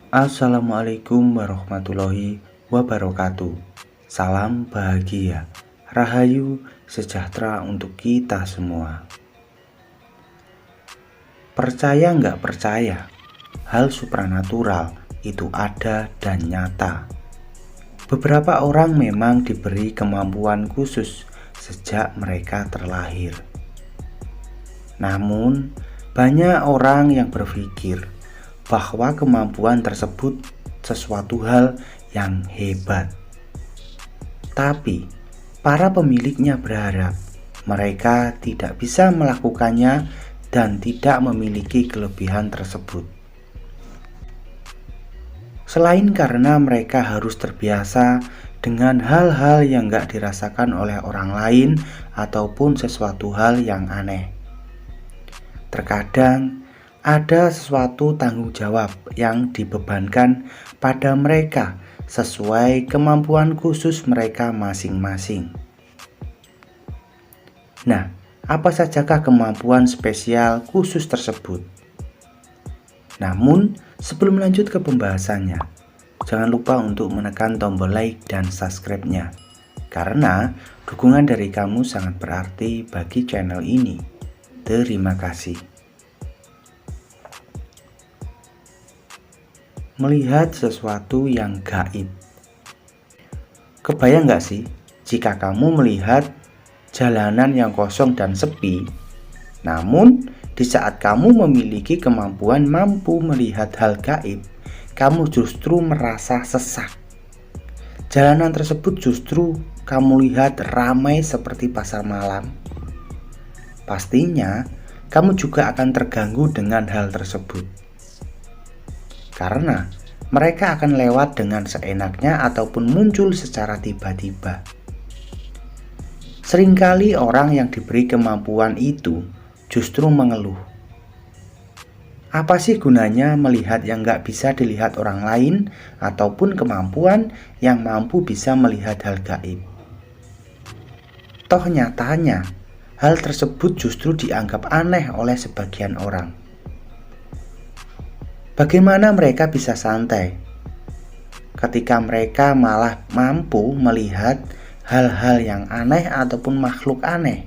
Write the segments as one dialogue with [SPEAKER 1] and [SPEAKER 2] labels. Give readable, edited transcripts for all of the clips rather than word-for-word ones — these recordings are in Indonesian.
[SPEAKER 1] Assalamualaikum warahmatullahi wabarakatuh. Salam bahagia, rahayu, sejahtera untuk kita semua. Percaya nggak percaya, hal supranatural itu ada dan nyata. Beberapa orang memang diberi kemampuan khusus sejak mereka terlahir. Namun, banyak orang yang berpikir bahwa kemampuan tersebut sesuatu hal yang hebat. Tapi, para pemiliknya berharap mereka tidak bisa melakukannya dan tidak memiliki kelebihan tersebut. Selain karena mereka harus terbiasa dengan hal-hal yang gak dirasakan oleh orang lain ataupun sesuatu hal yang aneh. Terkadang ada sesuatu tanggung jawab yang dibebankan pada mereka sesuai kemampuan khusus mereka masing-masing. Nah, apa sajakah kemampuan spesial khusus tersebut? Namun, sebelum lanjut ke pembahasannya, jangan lupa untuk menekan tombol like dan subscribe-nya, karena dukungan dari kamu sangat berarti bagi channel ini. Terima kasih. Melihat sesuatu yang gaib. Kebayang gak sih jika kamu melihat jalanan yang kosong dan sepi, namun di saat kamu memiliki kemampuan mampu melihat hal gaib, kamu justru merasa sesak. Jalanan tersebut justru kamu lihat ramai seperti pasar malam. Pastinya kamu juga akan terganggu dengan hal tersebut, karena mereka akan lewat dengan seenaknya ataupun muncul secara tiba-tiba. Seringkali orang yang diberi kemampuan itu justru mengeluh. Apa sih gunanya melihat yang gak bisa dilihat orang lain ataupun kemampuan yang mampu bisa melihat hal gaib? Toh nyatanya, hal tersebut justru dianggap aneh oleh sebagian orang. Bagaimana mereka bisa santai ketika mereka malah mampu melihat hal-hal yang aneh ataupun makhluk aneh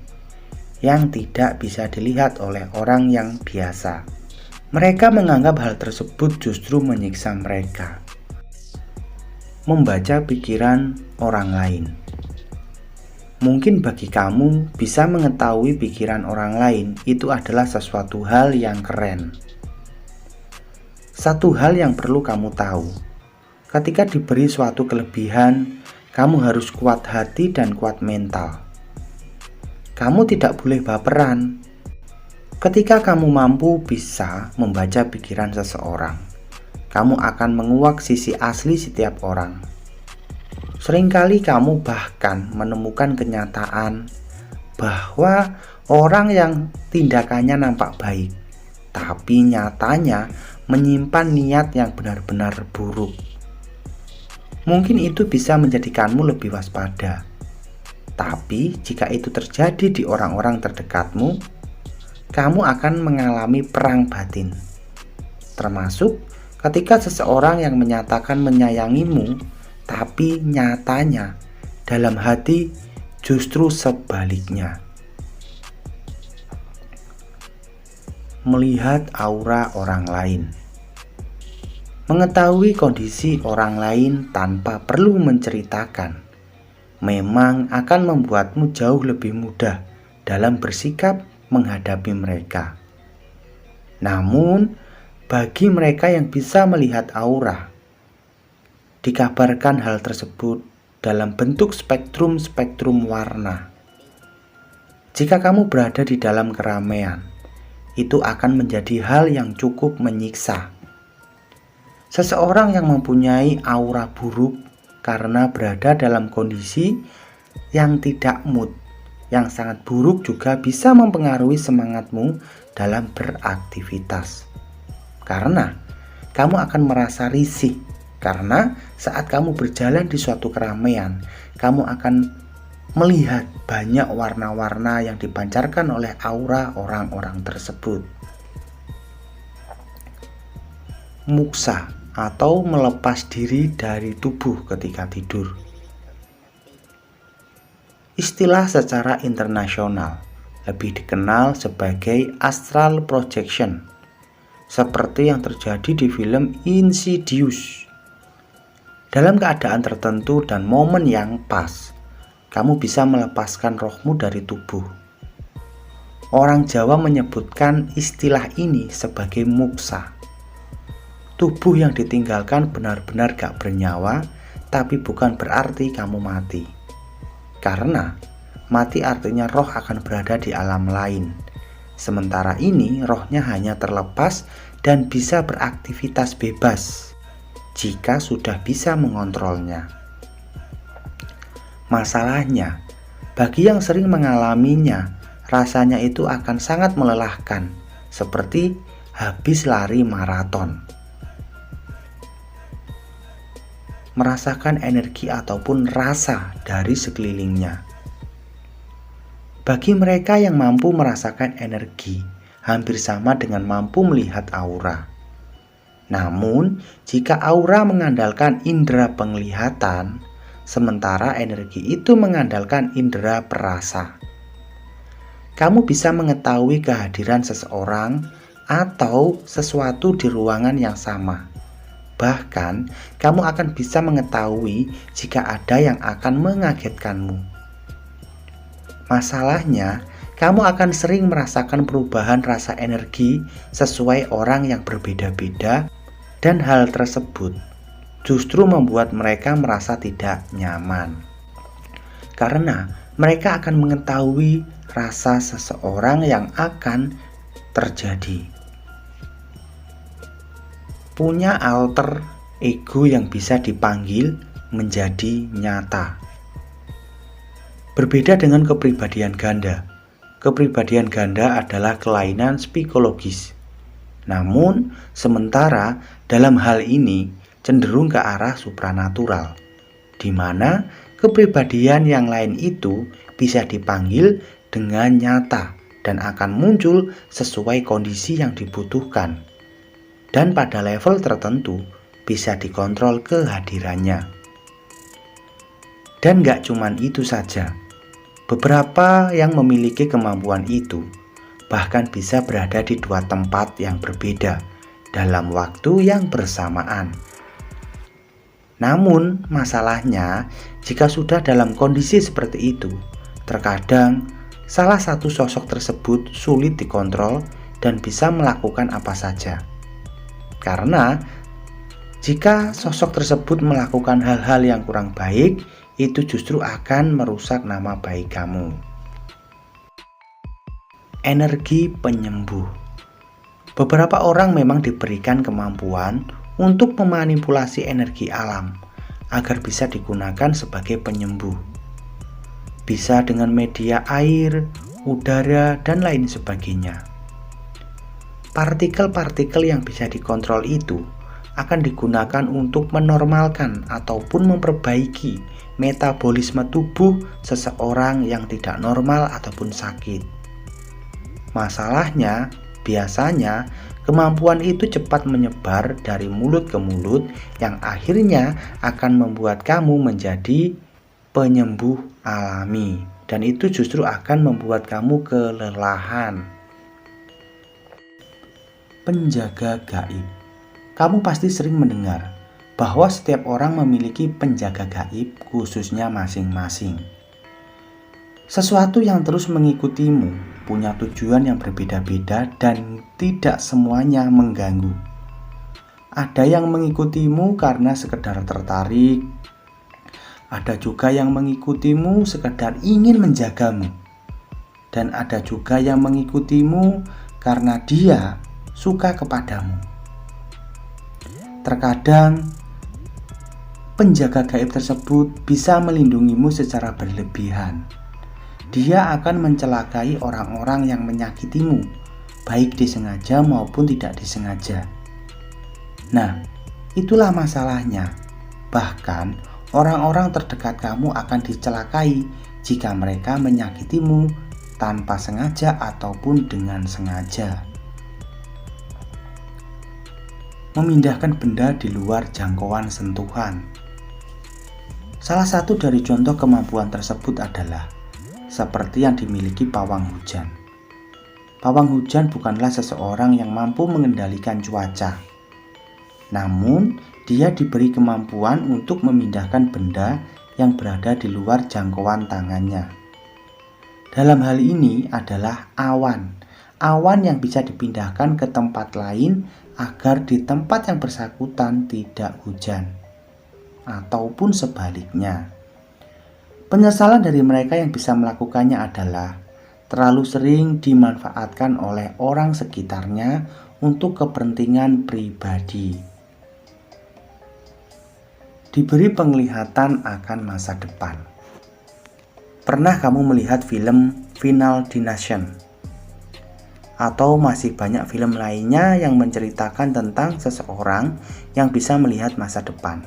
[SPEAKER 1] yang tidak bisa dilihat oleh orang yang biasa? Mereka menganggap hal tersebut justru menyiksa mereka. Membaca pikiran orang lain. Mungkin bagi kamu bisa mengetahui pikiran orang lain itu adalah sesuatu hal yang keren. Satu hal yang perlu kamu tahu, ketika diberi suatu kelebihan, kamu harus kuat hati dan kuat mental. Kamu tidak boleh baperan. Ketika kamu mampu bisa membaca pikiran seseorang, kamu akan menguak sisi asli setiap orang. Seringkali kamu bahkan menemukan kenyataan bahwa orang yang tindakannya nampak baik, tapi nyatanya menyimpan niat yang benar-benar buruk. Mungkin itu bisa menjadikanmu lebih waspada. Tapi jika itu terjadi di orang-orang terdekatmu, kamu akan mengalami perang batin. Termasuk ketika seseorang yang menyatakan menyayangimu, tapi nyatanya dalam hati justru sebaliknya. Melihat aura orang lain. Mengetahui kondisi orang lain tanpa perlu menceritakan memang akan membuatmu jauh lebih mudah dalam bersikap menghadapi mereka. Namun, bagi mereka yang bisa melihat aura, dikabarkan hal tersebut dalam bentuk spektrum-spektrum warna. Jika kamu berada di dalam keramaian, itu akan menjadi hal yang cukup menyiksa. Seseorang yang mempunyai aura buruk karena berada dalam kondisi yang tidak mood, yang sangat buruk juga bisa mempengaruhi semangatmu dalam beraktivitas. Karena kamu akan merasa risih, karena saat kamu berjalan di suatu keramaian, kamu akan melihat banyak warna-warna yang dipancarkan oleh aura orang-orang tersebut. Muksa atau melepas diri dari tubuh ketika tidur. Istilah secara internasional lebih dikenal sebagai astral projection, seperti yang terjadi di film Insidious. Dalam keadaan tertentu dan momen yang pas, kamu bisa melepaskan rohmu dari tubuh. Orang Jawa menyebutkan istilah ini sebagai muksa. Tubuh yang ditinggalkan benar-benar gak bernyawa, tapi bukan berarti kamu mati. Karena mati artinya roh akan berada di alam lain. Sementara ini rohnya hanya terlepas dan bisa beraktivitas bebas jika sudah bisa mengontrolnya. Masalahnya, bagi yang sering mengalaminya, rasanya itu akan sangat melelahkan, seperti habis lari maraton. Merasakan energi ataupun rasa dari sekelilingnya. Bagi mereka yang mampu merasakan energi, hampir sama dengan mampu melihat aura. Namun, jika aura mengandalkan indera penglihatan, sementara energi itu mengandalkan indera perasa. Kamu bisa mengetahui kehadiran seseorang atau sesuatu di ruangan yang sama. Bahkan, kamu akan bisa mengetahui jika ada yang akan mengagetkanmu. Masalahnya, kamu akan sering merasakan perubahan rasa energi sesuai orang yang berbeda-beda, dan hal tersebut justru membuat mereka merasa tidak nyaman. Karena mereka akan mengetahui rasa seseorang yang akan terjadi. Punya alter ego yang bisa dipanggil menjadi nyata. Berbeda dengan kepribadian ganda. Kepribadian ganda adalah kelainan psikologis. Namun, sementara dalam hal ini cenderung ke arah supranatural, di mana kepribadian yang lain itu bisa dipanggil dengan nyata dan akan muncul sesuai kondisi yang dibutuhkan. Dan pada level tertentu bisa dikontrol kehadirannya. Dan gak cuman itu saja, beberapa yang memiliki kemampuan itu bahkan bisa berada di dua tempat yang berbeda dalam waktu yang bersamaan. Namun masalahnya, jika sudah dalam kondisi seperti itu, terkadang salah satu sosok tersebut sulit dikontrol dan bisa melakukan apa saja. Karena jika sosok tersebut melakukan hal-hal yang kurang baik, itu justru akan merusak nama baik kamu. Energi penyembuh. Beberapa orang memang diberikan kemampuan untuk memanipulasi energi alam agar bisa digunakan sebagai penyembuh. Bisa dengan media air, udara, dan lain sebagainya. Partikel-partikel yang bisa dikontrol itu akan digunakan untuk menormalkan ataupun memperbaiki metabolisme tubuh seseorang yang tidak normal ataupun sakit. Masalahnya, biasanya kemampuan itu cepat menyebar dari mulut ke mulut yang akhirnya akan membuat kamu menjadi penyembuh alami, dan itu justru akan membuat kamu kelelahan. Penjaga gaib. Kamu pasti sering mendengar bahwa setiap orang memiliki penjaga gaib khususnya masing-masing. Sesuatu yang terus mengikutimu, punya tujuan yang berbeda-beda dan tidak semuanya mengganggu. Ada yang mengikutimu karena sekedar tertarik. Ada juga yang mengikutimu sekedar ingin menjagamu. Dan ada juga yang mengikutimu karena dia suka kepadamu. Terkadang penjaga gaib tersebut bisa melindungimu secara berlebihan. Dia akan mencelakai orang-orang yang menyakitimu, baik disengaja maupun tidak disengaja. Nah, itulah masalahnya. Bahkan orang-orang terdekat kamu akan dicelakai jika mereka menyakitimu tanpa sengaja ataupun dengan sengaja. memindahkan benda di luar jangkauan sentuhan. Salah satu dari contoh kemampuan tersebut adalah seperti yang dimiliki pawang hujan. Pawang hujan bukanlah seseorang yang mampu mengendalikan cuaca. Namun, dia diberi kemampuan untuk memindahkan benda yang berada di luar jangkauan tangannya. Dalam hal ini adalah awan. Awan yang bisa dipindahkan ke tempat lain agar di tempat yang bersangkutan tidak hujan. Ataupun sebaliknya. Penyesalan dari mereka yang bisa melakukannya adalah terlalu sering dimanfaatkan oleh orang sekitarnya untuk kepentingan pribadi. Diberi penglihatan akan masa depan. Pernah kamu melihat film Final Destination? Atau masih banyak film lainnya yang menceritakan tentang seseorang yang bisa melihat masa depan.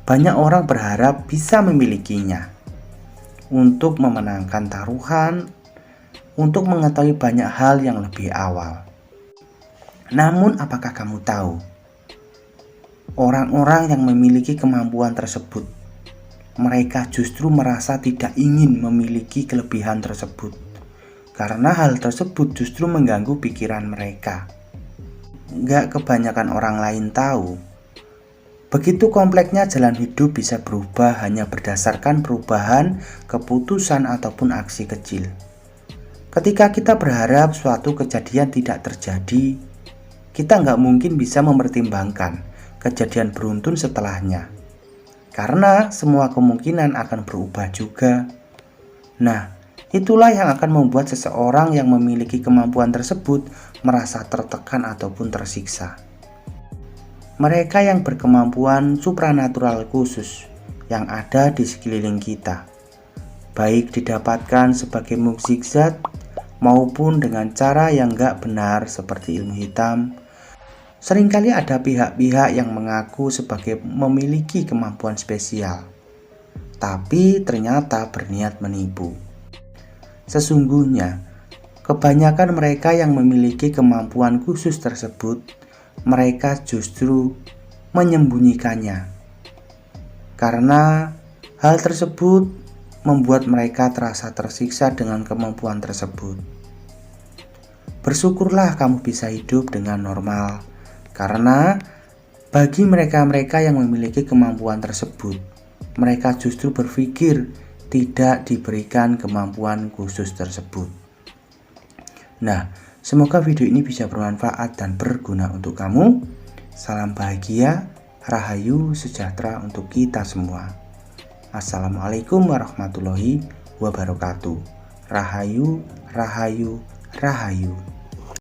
[SPEAKER 1] Banyak orang berharap bisa memilikinya untuk memenangkan taruhan, untuk mengetahui banyak hal yang lebih awal. Namun apakah kamu tahu? Orang-orang yang memiliki kemampuan tersebut, mereka justru merasa tidak ingin memiliki kelebihan tersebut, karena hal tersebut justru mengganggu pikiran mereka. Gak kebanyakan orang lain tahu, begitu kompleksnya jalan hidup bisa berubah hanya berdasarkan perubahan, keputusan, ataupun aksi kecil. Ketika kita berharap suatu kejadian tidak terjadi, kita nggak mungkin bisa mempertimbangkan kejadian beruntun setelahnya, karena semua kemungkinan akan berubah juga. Nah, itulah yang akan membuat seseorang yang memiliki kemampuan tersebut merasa tertekan ataupun tersiksa. Mereka yang berkemampuan supranatural khusus yang ada di sekeliling kita, baik didapatkan sebagai mukjizat maupun dengan cara yang gak benar seperti ilmu hitam. Seringkali ada pihak-pihak yang mengaku sebagai memiliki kemampuan spesial, tapi ternyata berniat menipu. Sesungguhnya, kebanyakan mereka yang memiliki kemampuan khusus tersebut, mereka justru menyembunyikannya. Karena hal tersebut membuat mereka terasa tersiksa dengan kemampuan tersebut. Bersyukurlah kamu bisa hidup dengan normal. Karena bagi mereka-mereka yang memiliki kemampuan tersebut, mereka justru berpikir tidak diberikan kemampuan khusus tersebut. Nah, semoga video ini bisa bermanfaat dan berguna untuk kamu. Salam bahagia, rahayu, sejahtera untuk kita semua. Assalamualaikum warahmatullahi wabarakatuh. Rahayu, rahayu, rahayu.